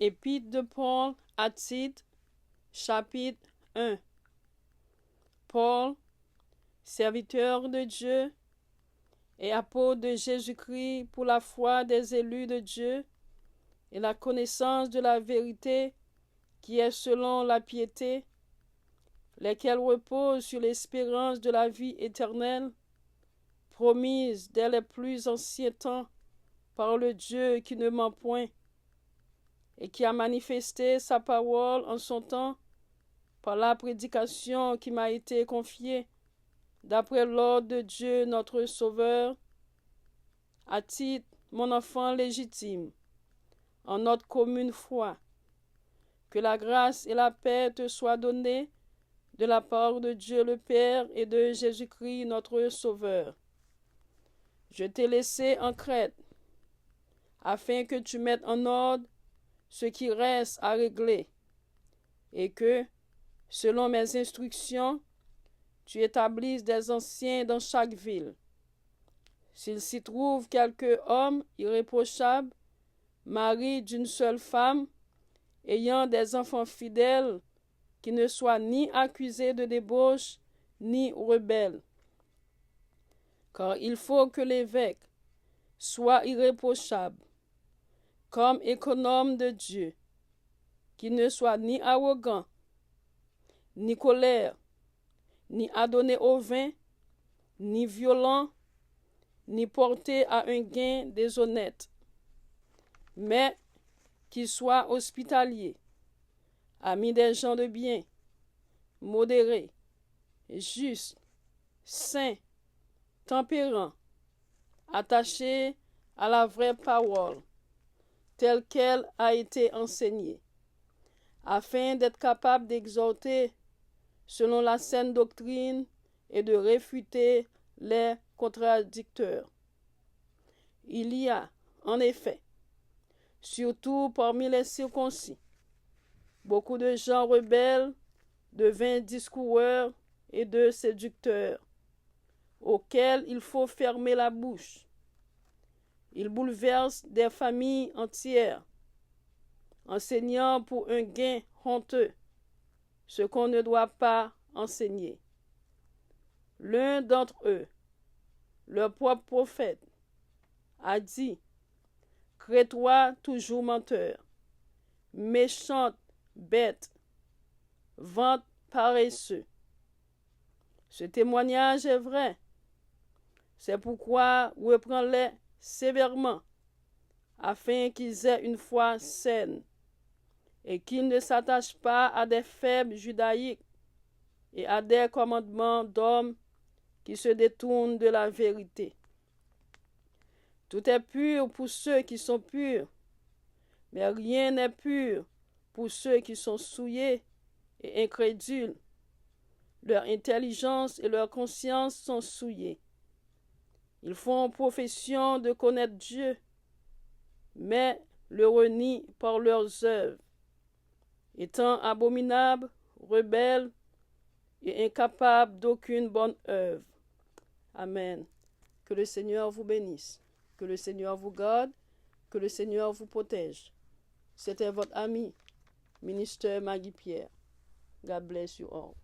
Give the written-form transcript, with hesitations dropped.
Épître de Paul à Tite, chapitre 1. Paul, serviteur de Dieu et apôtre de Jésus-Christ pour la foi des élus de Dieu et la connaissance de la vérité qui est selon la piété, lesquels reposent sur l'espérance de la vie éternelle, promise dès les plus anciens temps par le Dieu qui ne ment point, et qui a manifesté sa parole en son temps par la prédication qui m'a été confiée, d'après l'ordre de Dieu notre Sauveur, à Tite, mon enfant légitime, en notre commune foi. Que la grâce et la paix te soient données de la part de Dieu le Père et de Jésus-Christ notre Sauveur. Je t'ai laissé en Crète, afin que tu mettes en ordre ce qui reste à régler, et que, selon mes instructions, tu établisses des anciens dans chaque ville. S'il s'y trouve quelque homme irréprochable, mari d'une seule femme, ayant des enfants fidèles, qui ne soient ni accusés de débauche, ni rebelles. Car il faut que l'évêque soit irréprochable, comme économe de Dieu, qui ne soit ni arrogant, ni colère, ni adonné au vin, ni violent, ni porté à un gain déshonnête, mais qui soit hospitalier, ami des gens de bien, modéré, juste, saint, tempérant, attaché à la vraie parole, telle qu'elle a été enseignée, afin d'être capable d'exhorter selon la saine doctrine et de réfuter les contradicteurs. Il y a, en effet, surtout parmi les circoncis, beaucoup de gens rebelles, de vains discoureurs et de séducteurs, auxquels il faut fermer la bouche. Ils bouleversent des familles entières, enseignant pour un gain honteux ce qu'on ne doit pas enseigner. L'un d'entre eux, leur propre prophète, a dit: Crée-toi toujours menteur, méchante bête, vente paresseux. Ce témoignage est vrai. C'est pourquoi reprends-les sévèrement, afin qu'ils aient une foi saine, et qu'ils ne s'attachent pas à des faibles judaïques et à des commandements d'hommes qui se détournent de la vérité. Tout est pur pour ceux qui sont purs, mais rien n'est pur pour ceux qui sont souillés et incrédules. Leur intelligence et leur conscience sont souillées. Ils font profession de connaître Dieu, mais le renient par leurs œuvres, étant abominables, rebelles et incapables d'aucune bonne œuvre. Amen. Que le Seigneur vous bénisse, que le Seigneur vous garde, que le Seigneur vous protège. C'était votre ami, ministère Maggie Pierre. God bless you all.